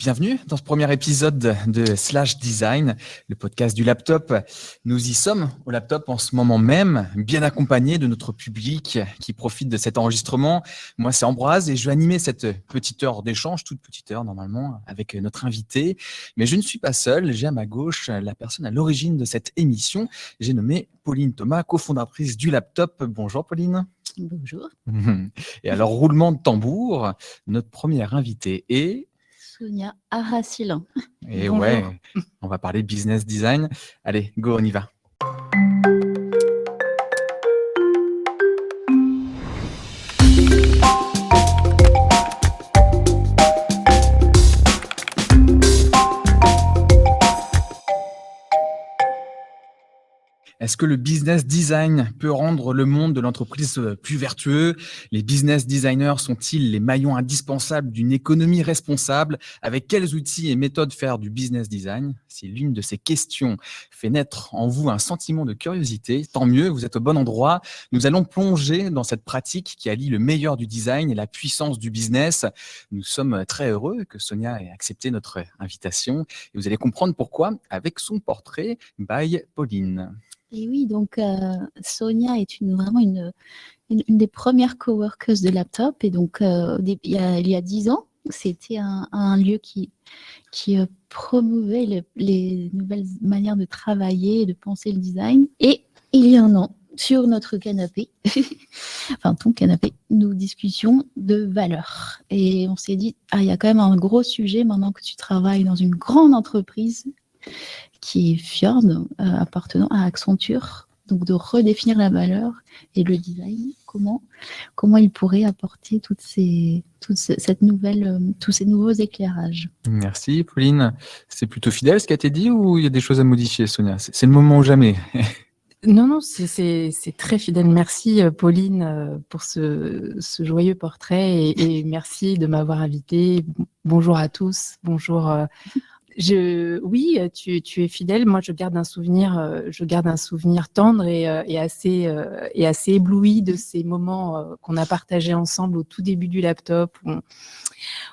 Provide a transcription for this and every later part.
Bienvenue dans ce premier épisode de Slash Design, le podcast du laptop. Nous y sommes au laptop en ce moment même, bien accompagnés de notre public qui profite de cet enregistrement. Moi, c'est Ambroise et je vais animer cette petite heure d'échange, toute petite heure normalement, avec notre invité. Mais je ne suis pas seul, j'ai à ma gauche la personne à l'origine de cette émission. J'ai nommé Pauline Thomas, cofondatrice du laptop. Bonjour Pauline. Bonjour. Et alors, roulement de tambour, notre première invitée est... Sonia Aracilin. Et Bonjour. ouais, on va parler business design. Allez, go, on y va. Est-ce que le business design peut rendre le monde de l'entreprise plus vertueux? Les business designers sont-ils les maillons indispensables d'une économie responsable? Avec quels outils et méthodes faire du business design? Si l'une de ces questions fait naître en vous un sentiment de curiosité, tant mieux, vous êtes au bon endroit. Nous allons plonger dans cette pratique qui allie le meilleur du design et la puissance du business. Nous sommes très heureux que Sonia ait accepté notre invitation et vous allez comprendre pourquoi avec son portrait by Pauline. Et oui, donc Sonia est vraiment une des premières coworkers de laptop. Et donc, il y a 10 ans, c'était un lieu qui promouvait les nouvelles manières de travailler et de penser le design. Et il y a un an, sur notre canapé, enfin ton canapé, nous discutions de valeurs. Et on s'est dit, il y a quand même un gros sujet maintenant que tu travailles dans une grande entreprise qui est Fjord, appartenant à Accenture, donc de redéfinir la valeur et le design, comment il pourrait apporter tous ces nouveaux éclairages. Merci Pauline. C'est plutôt fidèle ce qui a été dit ou il y a des choses à modifier, Sonia? C'est le moment ou jamais. Non, c'est très fidèle. Merci Pauline pour ce joyeux portrait et merci de m'avoir invitée. Bonjour à tous, bonjour. Oui, tu es fidèle. Moi, je garde un souvenir tendre et assez ébloui de ces moments qu'on a partagés ensemble au tout début du laptop,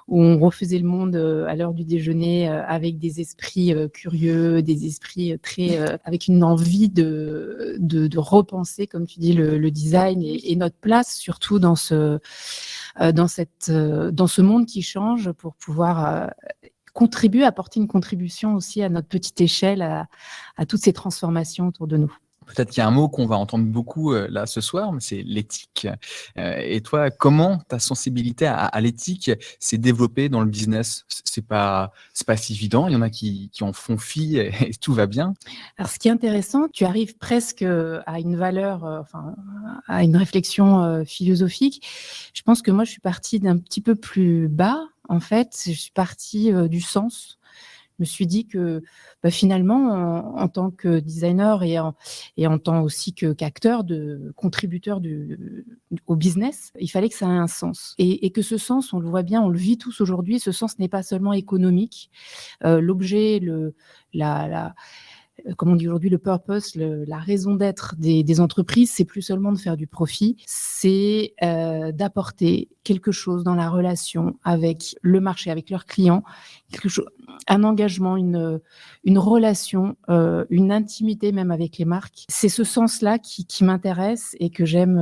où on refaisait le monde à l'heure du déjeuner avec des esprits curieux, des esprits très avec une envie de repenser, comme tu dis, le design et notre place surtout dans ce monde qui change pour pouvoir apporter une contribution aussi à notre petite échelle à toutes ces transformations autour de nous. Peut-être qu'il y a un mot qu'on va entendre beaucoup là ce soir, mais c'est l'éthique. Et toi, comment ta sensibilité à l'éthique s'est développée dans le business? C'est pas si évident. Il y en a qui en font fi et tout va bien. Alors, ce qui est intéressant, tu arrives presque à une valeur, à une réflexion philosophique. Je pense que moi, je suis partie d'un petit peu plus bas. En fait, je suis partie du sens. Je me suis dit que finalement, en tant que designer et en tant aussi qu'acteur, contributeur au business, il fallait que ça ait un sens. Et que ce sens, on le voit bien, on le vit tous aujourd'hui, ce sens n'est pas seulement économique. L'objet, comme on dit aujourd'hui, le purpose, la raison d'être des entreprises, c'est plus seulement de faire du profit, c'est d'apporter quelque chose dans la relation avec le marché, avec leurs clients, un engagement, une relation, une intimité même avec les marques. C'est ce sens-là qui m'intéresse et que j'aime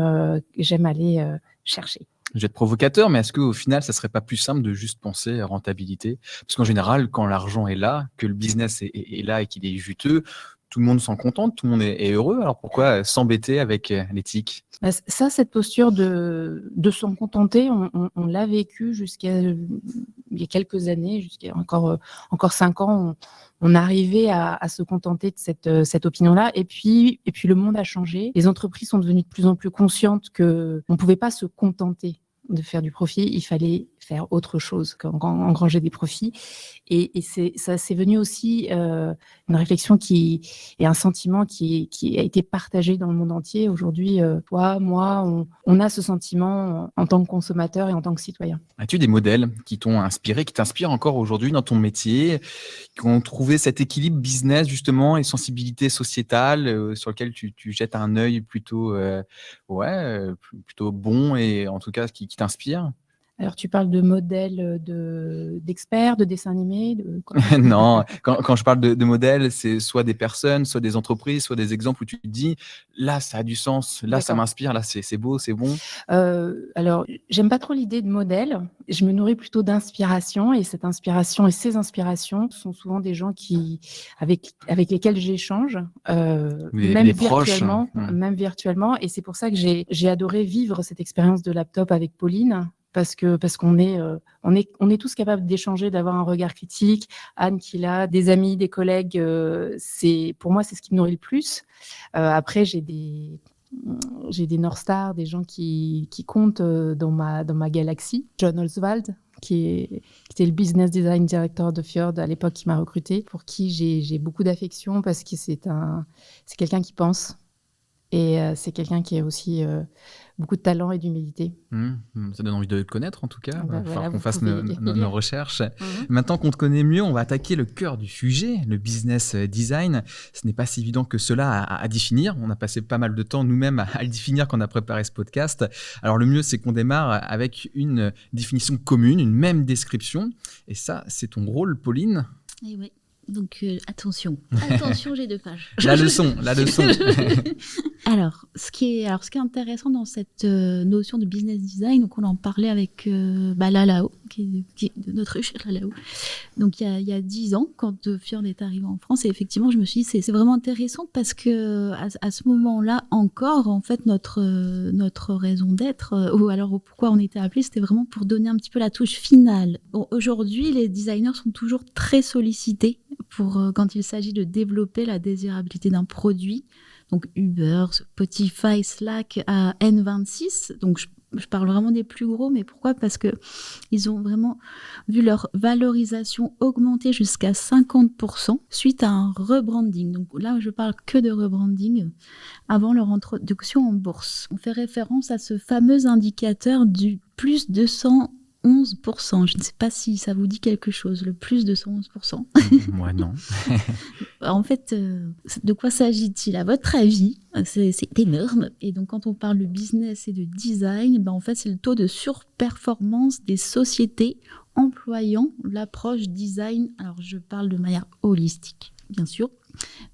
aller chercher. Je vais être provocateur, mais est-ce qu'au final, ça serait pas plus simple de juste penser à rentabilité? Parce qu'en général, quand l'argent est là, que le business est là et qu'il est juteux, tout le monde s'en contente, tout le monde est heureux. Alors pourquoi s'embêter avec l'éthique? Ça, cette posture de s'en contenter, on l'a vécu jusqu'à il y a quelques années, jusqu'à encore 5 ans, on arrivait à se contenter de cette opinion-là. Et puis le monde a changé. Les entreprises sont devenues de plus en plus conscientes qu'on ne pouvait pas se contenter de faire du profit, il fallait faire autre chose qu'engranger des profits. Et ça, c'est venu aussi une réflexion et un sentiment qui a été partagé dans le monde entier. Aujourd'hui, toi, moi, on a ce sentiment en tant que consommateur et en tant que citoyen. As-tu des modèles qui t'ont inspiré, qui t'inspirent encore aujourd'hui dans ton métier, qui ont trouvé cet équilibre business justement et sensibilité sociétale sur lequel tu jettes un œil plutôt bon et en tout cas qui t'inspire? Alors, tu parles de modèles d'experts, de dessins animés Non, quand je parle de modèles, c'est soit des personnes, soit des entreprises, soit des exemples où tu te dis, là, ça a du sens, là, ça D'accord. m'inspire, là, c'est beau, c'est bon. Alors, j'aime pas trop l'idée de modèle. Je me nourris plutôt d'inspiration et cette inspiration et ces inspirations sont souvent des gens avec lesquels j'échange, Les proches. même virtuellement. Et c'est pour ça que j'ai adoré vivre cette expérience de laptop avec Pauline. Parce qu'on est tous capables d'échanger, d'avoir un regard critique. Anne qui l'a, des amis, des collègues, pour moi c'est ce qui me nourrit le plus. Après j'ai des North Stars, des gens qui comptent dans ma galaxie. John Oswald, qui était le business design director de Fjord à l'époque, qui m'a recruté, pour qui j'ai beaucoup d'affection parce que c'est quelqu'un qui pense et c'est quelqu'un qui a aussi beaucoup de talent et d'humilité. Ça donne envie de le connaître en tout cas. Il va falloir qu'on fasse pouvez nos recherches. Maintenant qu'on te connaît mieux, on va attaquer le cœur du sujet, le business design. Ce n'est pas si évident que cela à définir. On a passé pas mal de temps nous-mêmes à le définir quand on a préparé ce podcast. Alors le mieux, c'est qu'on démarre avec une définition commune, une même description. Et ça, c'est ton rôle, Pauline. Et oui. Donc attention, j'ai 2 pages. La leçon. Alors, ce qui est intéressant dans cette notion de business design, donc on en parlait avec Lalao, qui est de notre ruche, Lalao. Donc il y a 10 ans, quand Fjord est arrivé en France, et effectivement, je me suis dit c'est vraiment intéressant parce que à ce moment-là encore, en fait, notre raison d'être, ou alors pourquoi on était appelé, c'était vraiment pour donner un petit peu la touche finale. Bon, aujourd'hui, les designers sont toujours très sollicités quand il s'agit de développer la désirabilité d'un produit. Donc Uber, Spotify, Slack, N26. Donc je parle vraiment des plus gros, mais pourquoi ? Parce que ils ont vraiment vu leur valorisation augmenter jusqu'à 50% suite à un rebranding. Donc là, je parle que de rebranding avant leur introduction en bourse. On fait référence à ce fameux indicateur du plus 211%. Je ne sais pas si ça vous dit quelque chose, le plus 211%. Moi, non. En fait, de quoi s'agit-il à votre avis ? C'est énorme. Et donc, quand on parle de business et de design, en fait, c'est le taux de surperformance des sociétés employant l'approche design. Alors, je parle de manière holistique, bien sûr.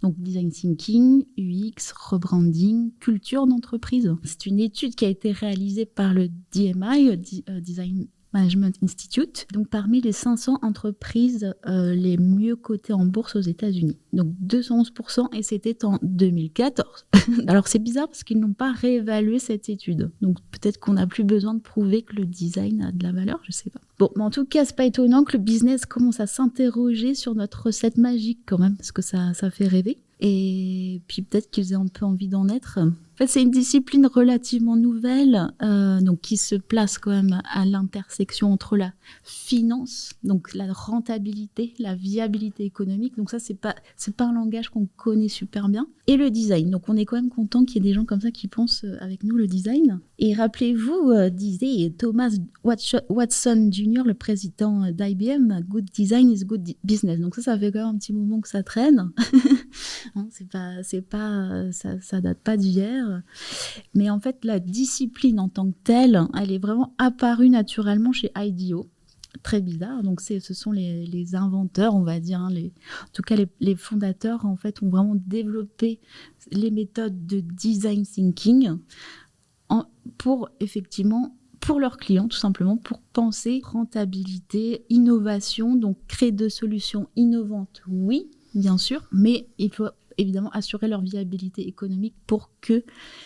Donc, design thinking, UX, rebranding, culture d'entreprise. C'est une étude qui a été réalisée par le DMI, Design Management Institute, donc parmi les 500 entreprises les mieux cotées en bourse aux États-Unis. Donc 211%, et c'était en 2014. Alors c'est bizarre parce qu'ils n'ont pas réévalué cette étude. Donc peut-être qu'on n'a plus besoin de prouver que le design a de la valeur, je ne sais pas. Bon, mais en tout cas, c'est pas étonnant que le business commence à s'interroger sur notre recette magique quand même, parce que ça fait rêver. Et puis peut-être qu'ils aient un peu envie d'en être. En fait, c'est une discipline relativement nouvelle, donc qui se place quand même à l'intersection entre la finance, donc la rentabilité, la viabilité économique. Donc ça, c'est pas un langage qu'on connaît super bien. Et le design. Donc on est quand même content qu'il y ait des gens comme ça qui pensent avec nous le design. Et rappelez-vous, disait Thomas Watson Jr., le président d'IBM, good design is good business. Donc ça fait quand même un petit moment que ça traîne. Hein, ça date pas d'hier. Mais en fait, la discipline en tant que telle, elle est vraiment apparue naturellement chez IDEO. Très bizarre. Donc, ce sont les inventeurs, on va dire, en tout cas les fondateurs, en fait, ont vraiment développé les méthodes de design thinking pour leurs clients, tout simplement, pour penser rentabilité, innovation, donc créer de solutions innovantes, oui, bien sûr, mais il faut évidemment assurer leur viabilité économique pour que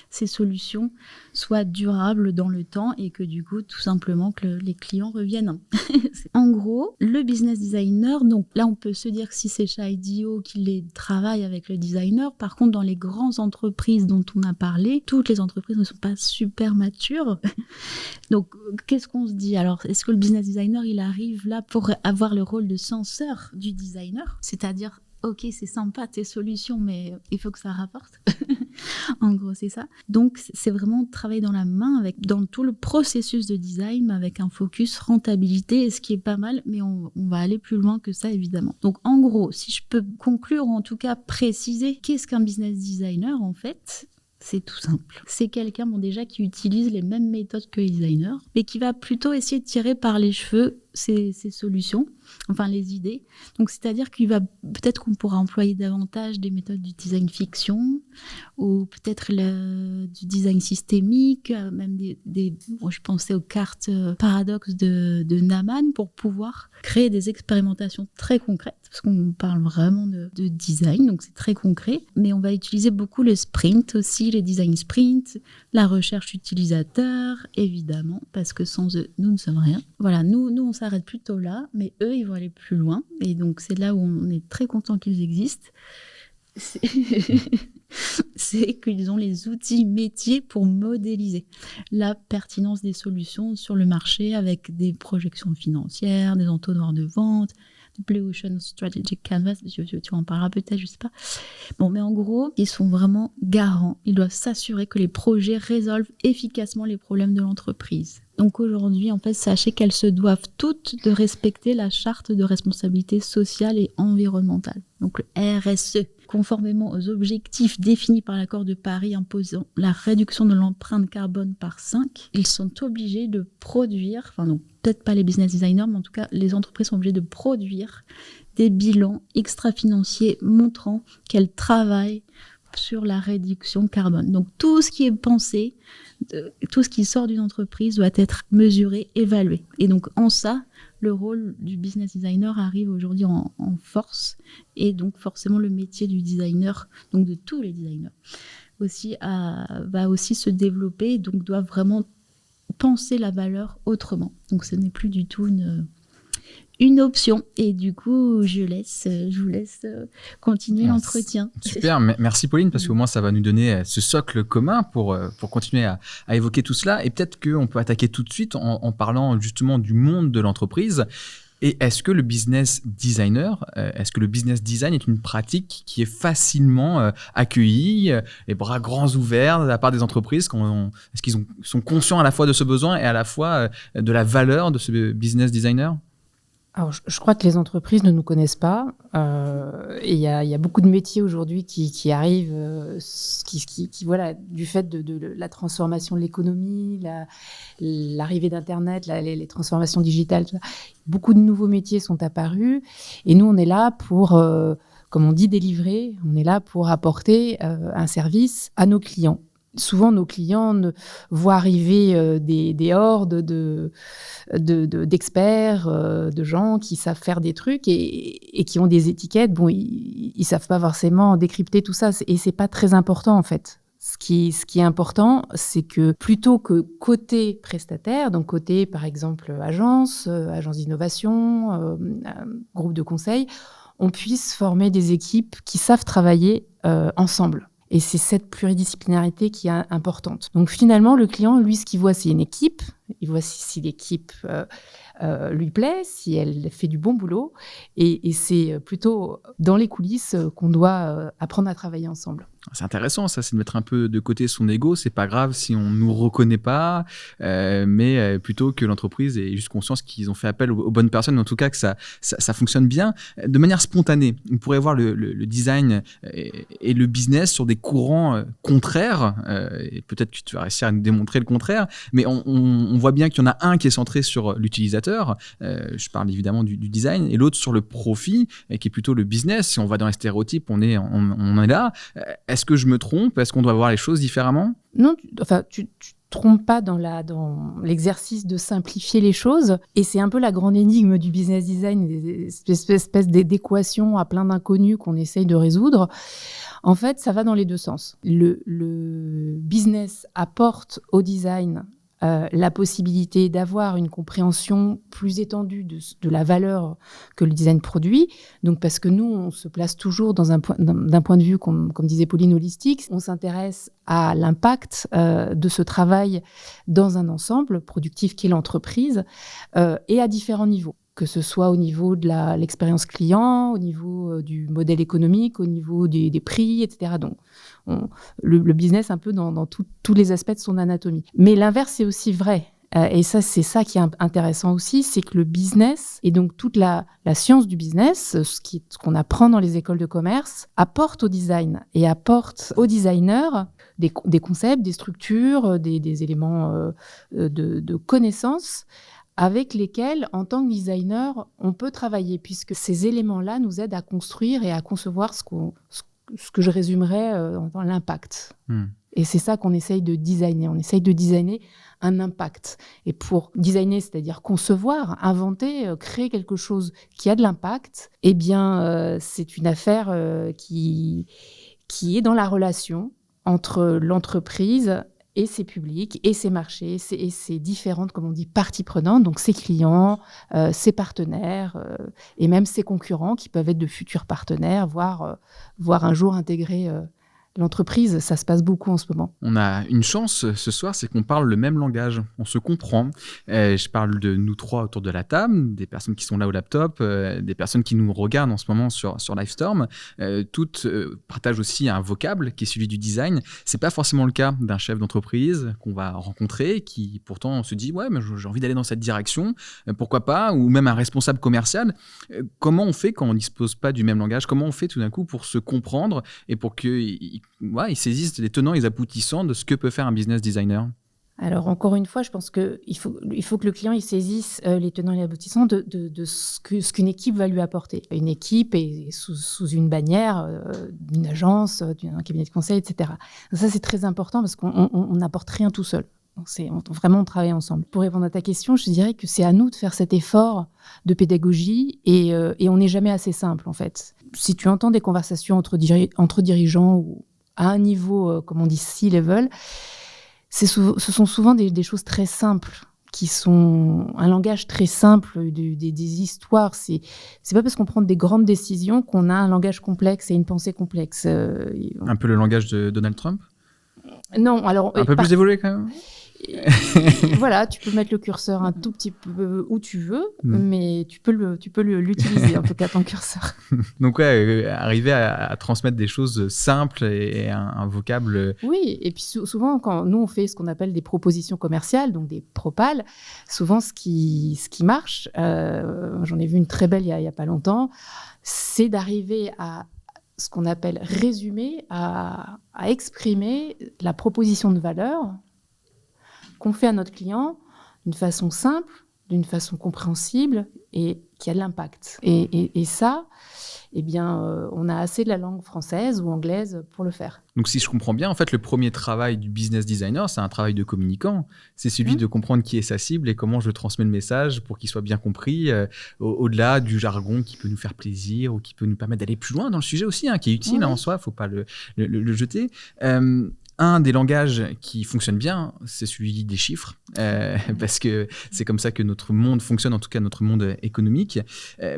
ces solutions soient durables dans le temps et que du coup, tout simplement, que les clients reviennent. En gros, le business designer, donc là, on peut se dire que si c'est chez IDEO qu'il travaille avec le designer, par contre, dans les grandes entreprises dont on a parlé, toutes les entreprises ne sont pas super matures. Donc, qu'est-ce qu'on se dit ? Alors, est-ce que le business designer, il arrive là pour avoir le rôle de censeur du designer ? C'est-à-dire, ok, c'est sympa tes solutions, mais il faut que ça rapporte. En gros, c'est ça. Donc, c'est vraiment travailler dans la main dans tout le processus de design avec un focus rentabilité, ce qui est pas mal, mais on va aller plus loin que ça, évidemment. Donc, en gros, si je peux conclure, ou en tout cas préciser, qu'est-ce qu'un business designer, en fait ? C'est tout simple. C'est quelqu'un, déjà qui utilise les mêmes méthodes que les designers, mais qui va plutôt essayer de tirer par les cheveux ces solutions, enfin les idées. Donc, c'est-à-dire peut-être qu'on pourra employer davantage des méthodes du design fiction, ou peut-être du design systémique, même je pensais aux cartes paradoxes de Naman pour pouvoir créer des expérimentations très concrètes, parce qu'on parle vraiment de design, donc c'est très concret. Mais on va utiliser beaucoup le sprint aussi, les design sprints, la recherche utilisateur, évidemment, parce que sans eux, nous ne sommes rien. Voilà, nous on s'arrête plutôt là, mais eux, ils vont aller plus loin. Et donc, c'est là où on est très content qu'ils existent. C'est qu'ils ont les outils métiers pour modéliser la pertinence des solutions sur le marché avec des projections financières, des entonnoirs de vente, des Blue Ocean Strategic Canvas, tu en parleras peut-être, je sais pas. Bon, mais en gros, ils sont vraiment garants. Ils doivent s'assurer que les projets résolvent efficacement les problèmes de l'entreprise. Donc aujourd'hui, en fait, sachez qu'elles se doivent toutes de respecter la charte de responsabilité sociale et environnementale, donc le RSE, conformément aux objectifs définis par l'accord de Paris imposant la réduction de l'empreinte carbone par 5. Ils sont obligés de produire, peut-être pas les business designers, mais en tout cas, les entreprises sont obligées de produire des bilans extra-financiers montrant qu'elles travaillent sur la réduction carbone. Donc tout ce qui est pensé, tout ce qui sort d'une entreprise doit être mesuré, évalué. Et donc en ça, le rôle du business designer arrive aujourd'hui en force, et donc forcément le métier du designer, donc de tous les designers, va aussi se développer, donc doit vraiment penser la valeur autrement. Donc ce n'est plus du tout une option. Et du coup, je vous laisse continuer l'entretien. Super, merci Pauline, parce qu'au moins ça va nous donner ce socle commun pour continuer à évoquer tout cela. Et peut-être qu'on peut attaquer tout de suite en parlant justement du monde de l'entreprise. Et est-ce que le business designer, est-ce que le business design est une pratique qui est facilement accueillie, les bras grands ouverts de la part des entreprises? Est-ce qu'ils sont conscients à la fois de ce besoin et à la fois de la valeur de ce business designer? Alors, je crois que les entreprises ne nous connaissent pas. Et il y a beaucoup de métiers aujourd'hui qui arrivent, voilà, du fait de la transformation de l'économie, l'arrivée d'Internet, les transformations digitales. Tout ça. Beaucoup de nouveaux métiers sont apparus. Et nous, on est là pour, comme on dit, délivrer. On est là pour apporter un service à nos clients. Souvent, nos clients voient arriver des hordes d'experts, de gens qui savent faire des trucs et qui ont des étiquettes. Bon, ils ne savent pas forcément décrypter tout ça. Et ce n'est pas très important, en fait. Ce qui est important, c'est que plutôt que côté prestataire, donc côté, par exemple, agence d'innovation, groupe de conseil, on puisse former des équipes qui savent travailler ensemble. Et c'est cette pluridisciplinarité qui est importante. Donc finalement, le client, lui, ce qu'il voit, c'est une équipe. Il voit si l'équipe lui plaît, si elle fait du bon boulot. Et c'est plutôt dans les coulisses qu'on doit apprendre à travailler ensemble. C'est intéressant, ça, c'est de mettre un peu de côté son ego. C'est pas grave si on nous reconnaît pas, mais plutôt que l'entreprise ait juste conscience qu'ils ont fait appel aux bonnes personnes, en tout cas que ça fonctionne bien. De manière spontanée, on pourrait voir le design et le business sur des courants contraires, et peut-être que tu vas réussir à nous démontrer le contraire, mais on voit bien qu'il y en a un qui est centré sur l'utilisateur, je parle évidemment du design, et l'autre sur le profit, qui est plutôt le business. Si on va dans les stéréotypes, on est là. Est-ce que je me trompe? Est-ce qu'on doit voir les choses différemment? Non, tu trompes pas dans l'exercice de simplifier les choses. Et c'est un peu la grande énigme du business design, cette espèce d'équation à plein d'inconnus qu'on essaye de résoudre. En fait, ça va dans les deux sens. Le business apporte au design la possibilité d'avoir une compréhension plus étendue de la valeur que le design produit. Donc, parce que nous, on se place toujours d'un point de vue, comme disait Pauline, holistique. On s'intéresse à l'impact de ce travail dans un ensemble productif qu'est l'entreprise et à différents niveaux, que ce soit au niveau de l'expérience client, au niveau du modèle économique, au niveau des prix, etc. Donc, le business un peu dans tous les aspects de son anatomie. Mais l'inverse est aussi vrai. Et ça, c'est ça qui est intéressant aussi, c'est que le business, et donc toute la science du business, ce qu'on apprend dans les écoles de commerce, apporte au design et apporte aux designers des concepts, des structures, des éléments de connaissances avec lesquels, en tant que designer, on peut travailler, puisque ces éléments-là nous aident à construire et à concevoir ce que je résumerais dans l'impact. Et c'est ça qu'on essaye de designer. On essaye de designer un impact. Et pour designer, c'est-à-dire concevoir, inventer, créer quelque chose qui a de l'impact, eh bien, c'est une affaire qui est dans la relation entre l'entreprise et ses publics, et ses marchés, et ses différentes, comme on dit, parties prenantes, donc ses clients, ses partenaires, et même ses concurrents, qui peuvent être de futurs partenaires, voire un jour intégrer l'entreprise. Ça se passe beaucoup en ce moment. On a une chance ce soir, c'est qu'on parle le même langage, on se comprend. Je parle de nous trois autour de la table, des personnes qui sont là au laptop, des personnes qui nous regardent en ce moment sur Livestorm. Toutes partagent aussi un vocable qui est celui du design. C'est pas forcément le cas d'un chef d'entreprise qu'on va rencontrer, qui pourtant se dit « ouais, mais j'ai envie d'aller dans cette direction, pourquoi pas ?» ou même un responsable commercial. Comment on fait quand on ne dispose pas du même langage? Comment on fait tout d'un coup pour se comprendre et pour qu'ils saisissent les tenants et les aboutissants de ce que peut faire un business designer? Alors, encore une fois, je pense qu'il faut que le client il saisisse les tenants et les aboutissants de ce qu'une équipe va lui apporter. Une équipe est sous une bannière d'une agence, d'un cabinet de conseil, etc. Donc ça, c'est très important parce qu'on n'apporte rien tout seul. Donc vraiment, on travaille ensemble. Pour répondre à ta question, je dirais que c'est à nous de faire cet effort de pédagogie et on n'est jamais assez simple, en fait. Si tu entends des conversations entre dirigeants ou à un niveau, comme on dit, C-level, ce sont souvent des choses très simples, qui sont un langage très simple, des histoires. C'est pas parce qu'on prend des grandes décisions qu'on a un langage complexe et une pensée complexe. Un peu le langage de Donald Trump? Non, alors... Un peu plus évolué quand même? Voilà, tu peux mettre le curseur un tout petit peu où tu veux, mais tu peux l'utiliser, en tout cas, ton curseur. Donc, arriver à transmettre des choses simples et un vocable... Oui, et puis souvent, quand nous, on fait ce qu'on appelle des propositions commerciales, donc des propales, souvent, ce qui marche, j'en ai vu une très belle il y a pas longtemps, c'est d'arriver à ce qu'on appelle résumer, à exprimer la proposition de valeur qu'on fait à notre client d'une façon simple, d'une façon compréhensible et qui a de l'impact. Et ça, eh bien, on a assez de la langue française ou anglaise pour le faire. Donc, si je comprends bien, en fait, le premier travail du business designer, c'est un travail de communicant. C'est celui de comprendre qui est sa cible et comment je transmets le message pour qu'il soit bien compris, au-delà du jargon qui peut nous faire plaisir ou qui peut nous permettre d'aller plus loin dans le sujet aussi, qui est utile en soi, il ne faut pas le jeter. Un des langages qui fonctionne bien, c'est celui des chiffres, parce que c'est comme ça que notre monde fonctionne, en tout cas notre monde économique.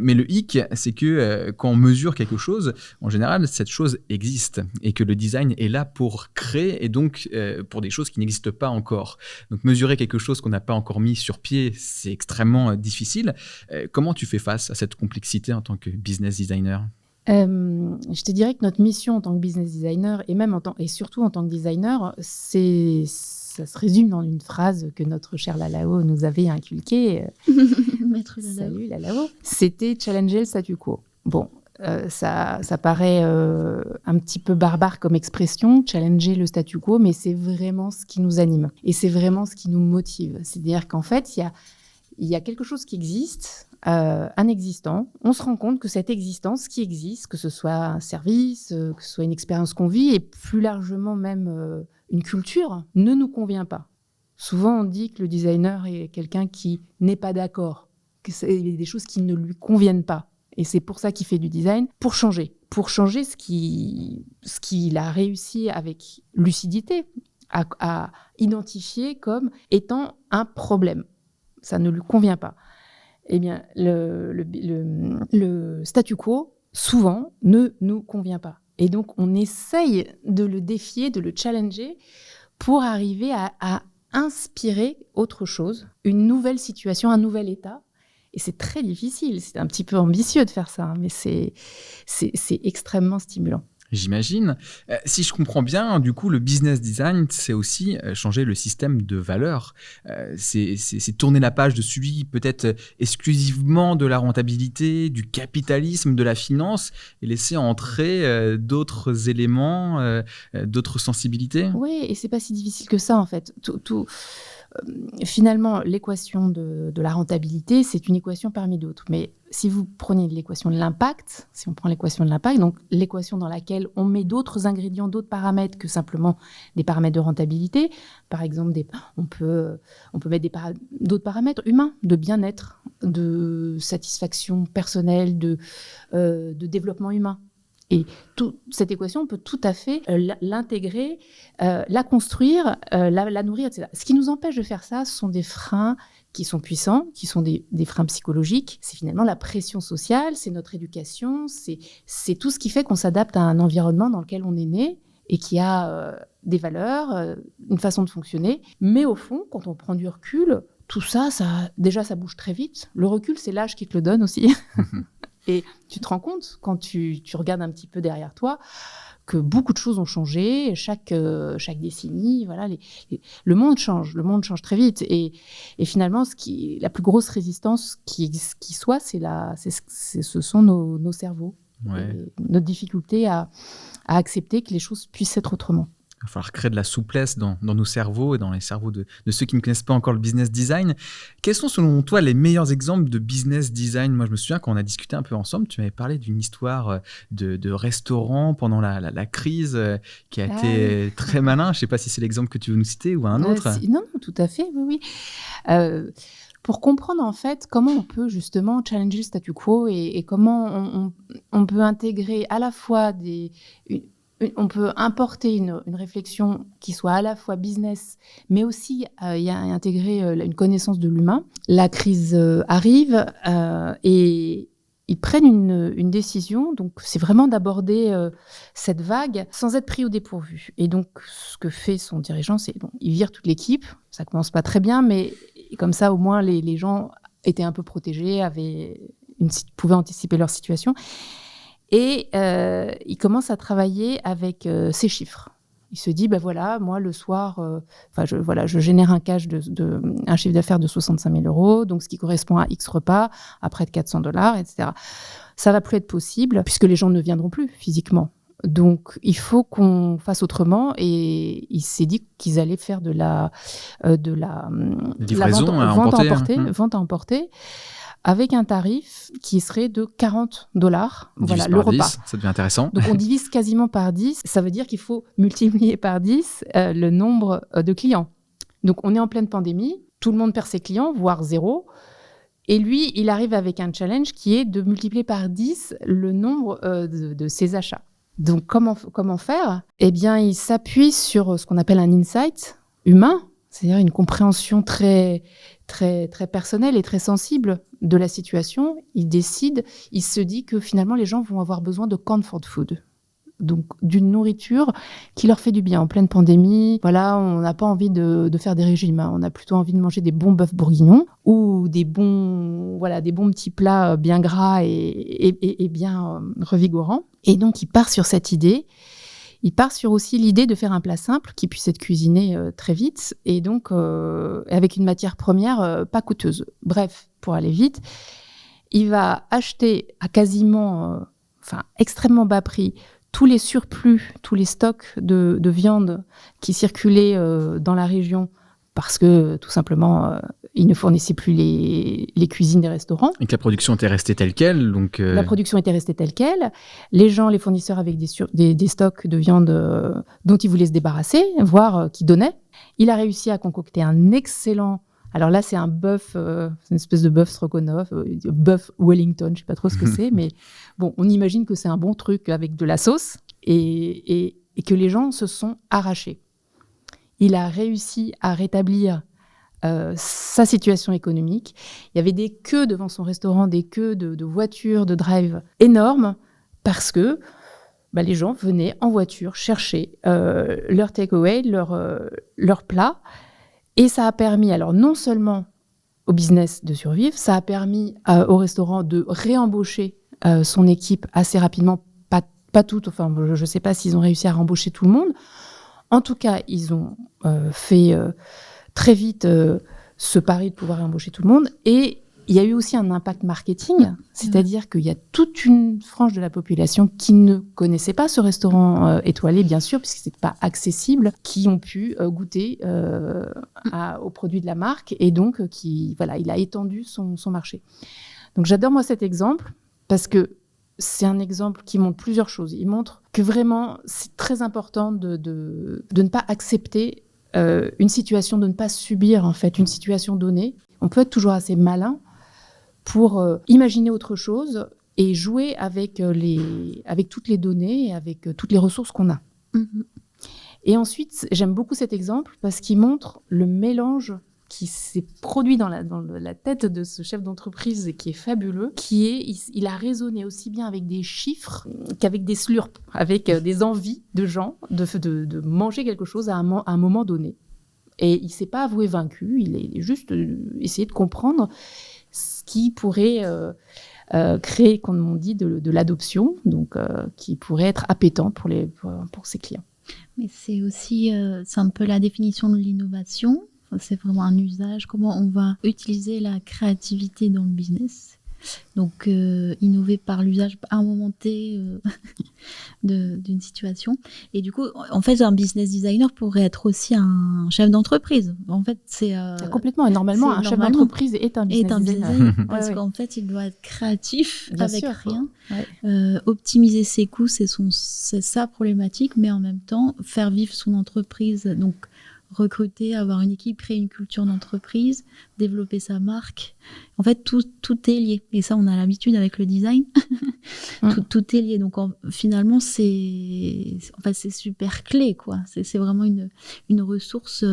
Mais le hic, c'est que quand on mesure quelque chose, en général, cette chose existe et que le design est là pour créer et donc pour des choses qui n'existent pas encore. Donc mesurer quelque chose qu'on n'a pas encore mis sur pied, c'est extrêmement difficile. Comment tu fais face à cette complexité en tant que business designer ? Je te dirais que notre mission en tant que business designer et surtout en tant que designer, ça se résume dans une phrase que notre cher Lalao nous avait inculquée. Maître Lalao. Salut Lalao. C'était challenger le statu quo. Bon, ça paraît un petit peu barbare comme expression, challenger le statu quo, mais c'est vraiment ce qui nous anime et c'est vraiment ce qui nous motive. C'est-à-dire qu'en fait, il y a quelque chose qui existe. Un existant, on se rend compte que cette existence qui existe, que ce soit un service, que ce soit une expérience qu'on vit, et plus largement même une culture, ne nous convient pas. Souvent, on dit que le designer est quelqu'un qui n'est pas d'accord, qu'il y a des choses qui ne lui conviennent pas. Et c'est pour ça qu'il fait du design, pour changer ce qu'il a réussi avec lucidité à identifier comme étant un problème. Ça ne lui convient pas. Eh bien, le statu quo, souvent, ne nous convient pas. Et donc, on essaye de le défier, de le challenger pour arriver à inspirer autre chose, une nouvelle situation, un nouvel état. Et c'est très difficile, c'est un petit peu ambitieux de faire ça, mais c'est extrêmement stimulant. J'imagine. Si je comprends bien, du coup, le business design, c'est aussi changer le système de valeurs. C'est tourner la page de celui peut-être exclusivement de la rentabilité, du capitalisme, de la finance, et laisser entrer d'autres éléments, d'autres sensibilités. Oui, et c'est pas si difficile que ça en fait. Finalement, l'équation de la rentabilité, c'est une équation parmi d'autres. Mais si vous prenez l'équation de l'impact, si on prend l'équation de l'impact, donc l'équation dans laquelle on met d'autres ingrédients, d'autres paramètres que simplement des paramètres de rentabilité, par exemple, on peut mettre d'autres paramètres humains, de bien-être, de satisfaction personnelle, de développement humain. Et cette équation, on peut tout à fait l'intégrer, la construire, la nourrir, etc. Ce qui nous empêche de faire ça, ce sont des freins qui sont puissants, qui sont des freins psychologiques. C'est finalement la pression sociale, c'est notre éducation, c'est tout ce qui fait qu'on s'adapte à un environnement dans lequel on est né et qui a des valeurs, une façon de fonctionner. Mais au fond, quand on prend du recul, tout ça, déjà, ça bouge très vite. Le recul, c'est l'âge qui te le donne aussi. Et tu te rends compte, quand tu regardes un petit peu derrière toi, que beaucoup de choses ont changé, chaque décennie, voilà, le monde change très vite. Et finalement, la plus grosse résistance qui soit, ce sont nos cerveaux, Ouais. notre difficulté à accepter que les choses puissent être autrement. Il va falloir créer de la souplesse dans nos cerveaux et dans les cerveaux de ceux qui ne connaissent pas encore le business design. Quels sont selon toi les meilleurs exemples de business design ? Moi, je me souviens quand on a discuté un peu ensemble, tu m'avais parlé d'une histoire de restaurant pendant la crise qui a été très malin. Je ne sais pas si c'est l'exemple que tu veux nous citer ou un autre. Non, tout à fait, oui. Pour comprendre en fait comment on peut justement challenger le statu quo et comment on peut intégrer à la fois on peut importer une réflexion qui soit à la fois business, mais aussi y intégrer une connaissance de l'humain. La crise arrive et ils prennent une décision. Donc, c'est vraiment d'aborder cette vague sans être pris au dépourvu. Et donc, ce que fait son dirigeant, c'est il vire toute l'équipe. Ça commence pas très bien, mais comme ça, au moins, les gens étaient un peu protégés, pouvaient anticiper leur situation. Et il commence à travailler avec ses chiffres. Il se dit, voilà, moi, le soir, je génère un chiffre d'affaires de 65 000 €, donc ce qui correspond à X repas, à près de 400 $, etc. Ça va plus être possible, puisque les gens ne viendront plus physiquement. Donc, il faut qu'on fasse autrement. Et il s'est dit qu'ils allaient faire de la livraison vente à emporter, avec un tarif qui serait de 40 $. Voilà, le repas. 10, ça devient intéressant. Donc, on divise quasiment par 10. Ça veut dire qu'il faut multiplier par 10 le nombre de clients. Donc, on est en pleine pandémie. Tout le monde perd ses clients, voire zéro. Et lui, il arrive avec un challenge qui est de multiplier par 10 le nombre de ses achats. Donc, comment faire ? Eh bien, il s'appuie sur ce qu'on appelle un insight humain, c'est-à-dire une compréhension très, très, très personnelle et très sensible de la situation. Il se dit que finalement, les gens vont avoir besoin de comfort food. Donc, d'une nourriture qui leur fait du bien en pleine pandémie. Voilà, on n'a pas envie de faire des régimes. On a plutôt envie de manger des bons bœufs bourguignons ou des bons petits plats bien gras et bien revigorants. Et donc, il part sur cette idée. Il part sur aussi l'idée de faire un plat simple qui puisse être cuisiné très vite et donc avec une matière première pas coûteuse. Bref, pour aller vite, il va acheter à extrêmement bas prix tous les surplus, tous les stocks de viande qui circulaient dans la région parce que tout simplement, ils ne fournissaient plus les cuisines des restaurants. Et que la production était restée telle qu'elle. La production était restée telle qu'elle. Les fournisseurs avec des stocks de viande dont ils voulaient se débarrasser, voire qui donnaient. Il a réussi à concocter un excellent... Alors là, c'est un bœuf, c'est une espèce de bœuf stroganoff, bœuf Wellington, je ne sais pas trop ce que c'est, mais bon, on imagine que c'est un bon truc avec de la sauce et que les gens se sont arrachés. Il a réussi à rétablir sa situation économique. Il y avait des queues devant son restaurant, des queues de voitures, de drive énormes, parce que les gens venaient en voiture chercher leur takeaway, leur plat. Et ça a permis, alors non seulement au business de survivre, ça a permis au restaurant de réembaucher son équipe assez rapidement, pas toutes, enfin, je ne sais pas s'ils ont réussi à embaucher tout le monde. En tout cas, ils ont fait très vite ce pari de pouvoir embaucher tout le monde. Et il y a eu aussi un impact marketing, c'est-à-dire qu'il y a toute une frange de la population qui ne connaissait pas ce restaurant étoilé, bien sûr, puisque ce n'était pas accessible, qui ont pu goûter aux produits de la marque et donc il a étendu son marché. Donc j'adore moi cet exemple parce que c'est un exemple qui montre plusieurs choses. Il montre que vraiment c'est très important de ne pas accepter une situation, de ne pas subir en fait une situation donnée. On peut être toujours assez malin pour imaginer autre chose et jouer avec toutes les données et avec toutes les ressources qu'on a. Mm-hmm. Et ensuite, j'aime beaucoup cet exemple parce qu'il montre le mélange qui s'est produit dans la tête de ce chef d'entreprise et qui est fabuleux, il a raisonné aussi bien avec des chiffres qu'avec des slurps, avec des envies de gens de manger quelque chose à un moment donné. Et il ne s'est pas avoué vaincu, il a juste essayé de comprendre ce qui pourrait créer, comme on dit, de l'adoption, donc qui pourrait être appétant pour ses clients. Mais c'est aussi, c'est un peu la définition de l'innovation. C'est vraiment un usage, comment on va utiliser la créativité dans le business. Donc, innover par l'usage à un moment T d'une situation. Et du coup, en fait, un business designer pourrait être aussi un chef d'entreprise. En fait, c'est... complètement. Et normalement, un chef d'entreprise est un business designer. Parce qu'en fait, il doit être créatif bien avec sûr. rien. Ouais. Optimiser ses coûts, c'est sa problématique, mais en même temps, faire vivre son entreprise. Donc, recruter, avoir une équipe, créer une culture d'entreprise, développer sa marque. En fait, tout est lié. Et ça, on a l'habitude avec le design. Tout est lié. Donc, finalement, c'est super clé, quoi. C'est vraiment une ressource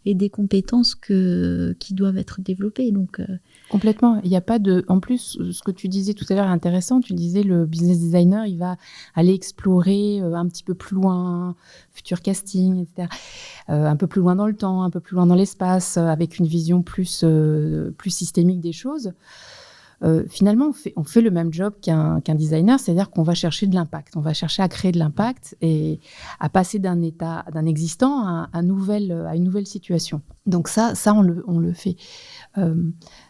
et des compétences qui doivent être développées. Donc, complètement. Il n'y a pas de... En plus, ce que tu disais tout à l'heure est intéressant. Tu disais le business designer, il va aller explorer un petit peu plus loin, futur casting, etc. Un peu plus loin dans le temps, un peu plus loin dans l'espace, avec une vision plus systémique des choses. Finalement, on fait le même job qu'un designer, c'est-à-dire qu'on va chercher de l'impact. On va chercher à créer de l'impact et à passer d'un existant à une nouvelle situation. Donc ça on le fait.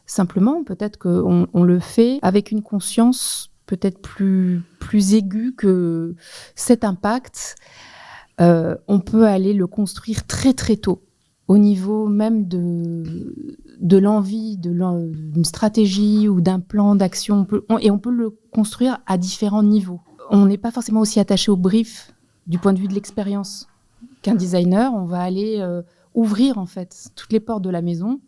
Simplement, peut-être qu'on le fait avec une conscience peut-être plus aiguë que cet impact. On peut aller le construire très très tôt, au niveau même de l'envie, d'une stratégie ou d'un plan d'action. On peut le construire à différents niveaux. On n'est pas forcément aussi attaché au brief du point de vue de l'expérience qu'un designer. On va aller ouvrir en fait toutes les portes de la maison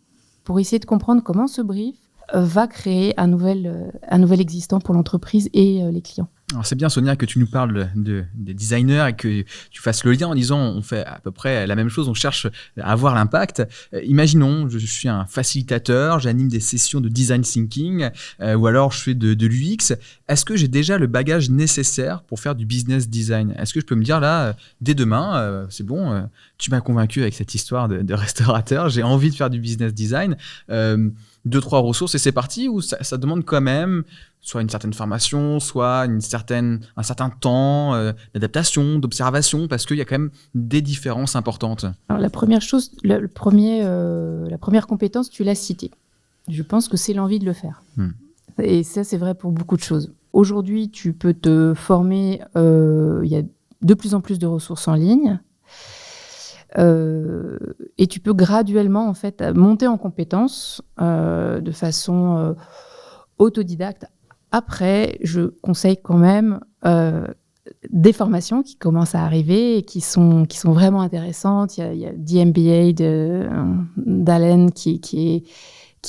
pour essayer de comprendre comment ce brief va créer un nouvel existant pour l'entreprise et les clients. Alors c'est bien, Sonia, que tu nous parles des designers et que tu fasses le lien en disant on fait à peu près la même chose, on cherche à avoir l'impact. Imaginons, je suis un facilitateur, j'anime des sessions de design thinking ou alors je fais de l'UX. Est-ce que j'ai déjà le bagage nécessaire pour faire du business design ? Est-ce que je peux me dire là, dès demain, c'est bon, tu m'as convaincu avec cette histoire de restaurateur, j'ai envie de faire du business design, 2-3 ressources et c'est parti, ou ça demande quand même soit une certaine formation, soit un certain temps d'adaptation, d'observation, parce qu'il y a quand même des différences importantes. Alors, la première chose, la première compétence, tu l'as citée. Je pense que c'est l'envie de le faire. Et ça, c'est vrai pour beaucoup de choses. Aujourd'hui, tu peux te former, il y a de plus en plus de ressources en ligne. Et tu peux graduellement en fait monter en compétences de façon autodidacte. Après, je conseille quand même des formations qui commencent à arriver et qui sont vraiment intéressantes. Il y a DMBA d'Allen qui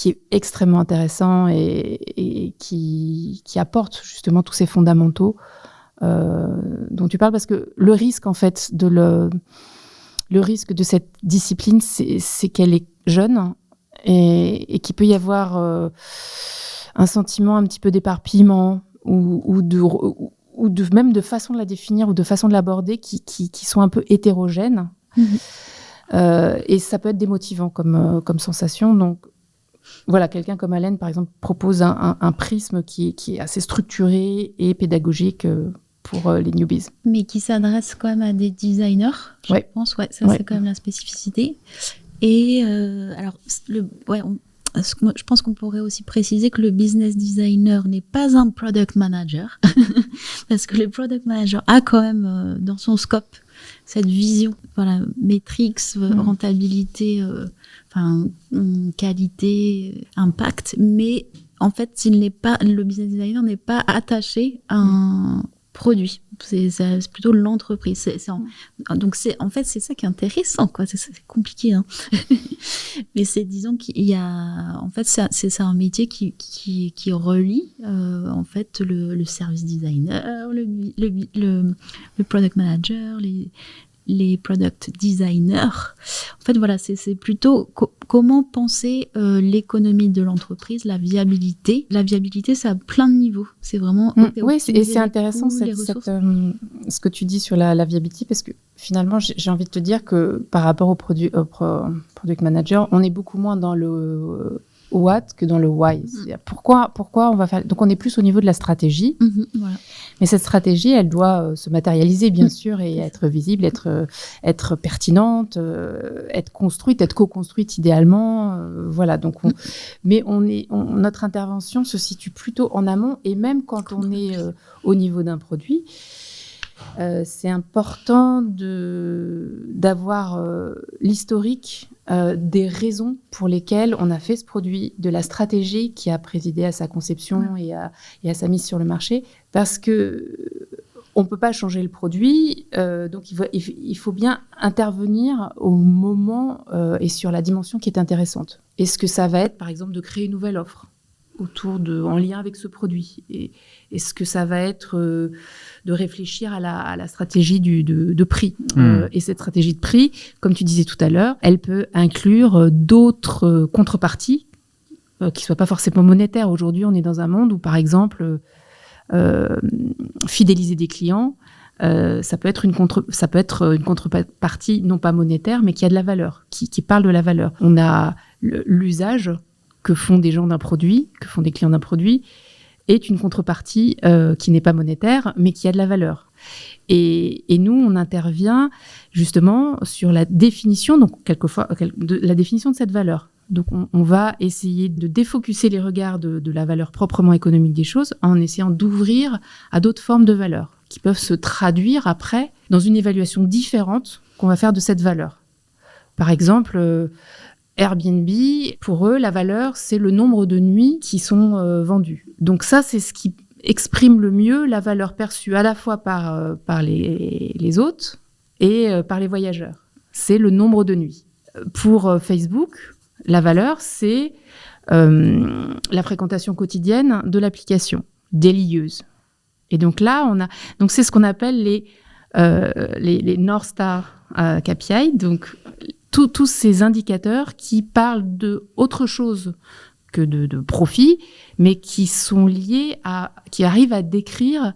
est extrêmement intéressant et qui apporte justement tous ces fondamentaux dont tu parles, parce que le risque en fait le risque de cette discipline, c'est qu'elle est jeune et qu'il peut y avoir un sentiment un petit peu d'éparpillement ou même de façon de la définir ou de façon de l'aborder qui sont un peu hétérogènes. Et ça peut être démotivant comme sensation. Donc, voilà, quelqu'un comme Allen, par exemple, propose un prisme qui est assez structuré et pédagogique pour les newbies. Mais qui s'adresse quand même à des designers, je pense. Ouais, ça, c'est quand même la spécificité. Et alors, je pense qu'on pourrait aussi préciser que le business designer n'est pas un product manager, parce que le product manager a quand même dans son scope cette vision, voilà, métriques, rentabilité, qualité, impact, mais en fait, le business designer n'est pas attaché à un produit. C'est plutôt l'entreprise. Donc, en fait, c'est ça qui est intéressant, quoi. C'est compliqué, hein. Mais disons qu'il y a, en fait, c'est un métier qui relie, en fait, le service designer, le product manager, les product designers. En fait, voilà, c'est plutôt comment penser l'économie de l'entreprise, la viabilité. La viabilité, ça a plein de niveaux. C'est vraiment... Oui, et c'est intéressant ce que tu dis sur la viabilité, parce que finalement, j'ai envie de te dire que par rapport au product manager, on est beaucoup moins dans le what que dans le why. Pourquoi on va faire... Donc, on est plus au niveau de la stratégie. Voilà. Mais cette stratégie, elle doit se matérialiser, bien sûr, et être visible, être pertinente, être construite, être co-construite idéalement. Voilà. Donc, mais notre intervention se situe plutôt en amont, et même quand on est au niveau d'un produit, c'est important d'avoir l'historique des raisons pour lesquelles on a fait ce produit, de la stratégie qui a présidé à sa conception et à sa mise sur le marché, parce que on ne peut pas changer le produit, donc il faut bien intervenir au moment et sur la dimension qui est intéressante. Est-ce que ça va être, par exemple, de créer une nouvelle offre en lien avec ce produit? Et est-ce que ça va être de réfléchir à la stratégie de prix? Et cette stratégie de prix, comme tu disais tout à l'heure, elle peut inclure d'autres contreparties qui ne soient pas forcément monétaires. Aujourd'hui, on est dans un monde où, par exemple, fidéliser des clients, ça peut être une contrepartie non pas monétaire, mais qui a de la valeur, qui parle de la valeur. On a l'usage que font des gens d'un produit, que font des clients d'un produit, est une contrepartie qui n'est pas monétaire, mais qui a de la valeur. Et nous, on intervient justement sur la définition, donc quelquefois, la définition de cette valeur. Donc, on va essayer de défocuser les regards de la valeur proprement économique des choses en essayant d'ouvrir à d'autres formes de valeur qui peuvent se traduire après dans une évaluation différente qu'on va faire de cette valeur. Par exemple, Airbnb, pour eux, la valeur, c'est le nombre de nuits qui sont vendues. Donc ça, c'est ce qui exprime le mieux la valeur perçue à la fois par les hôtes et par les voyageurs. C'est le nombre de nuits. Pour Facebook, la valeur, c'est la fréquentation quotidienne de l'application, daily use. Et donc là, donc c'est ce qu'on appelle les North Star KPI, donc tous ces indicateurs qui parlent de autre chose que de profit, mais qui sont liés qui arrivent à décrire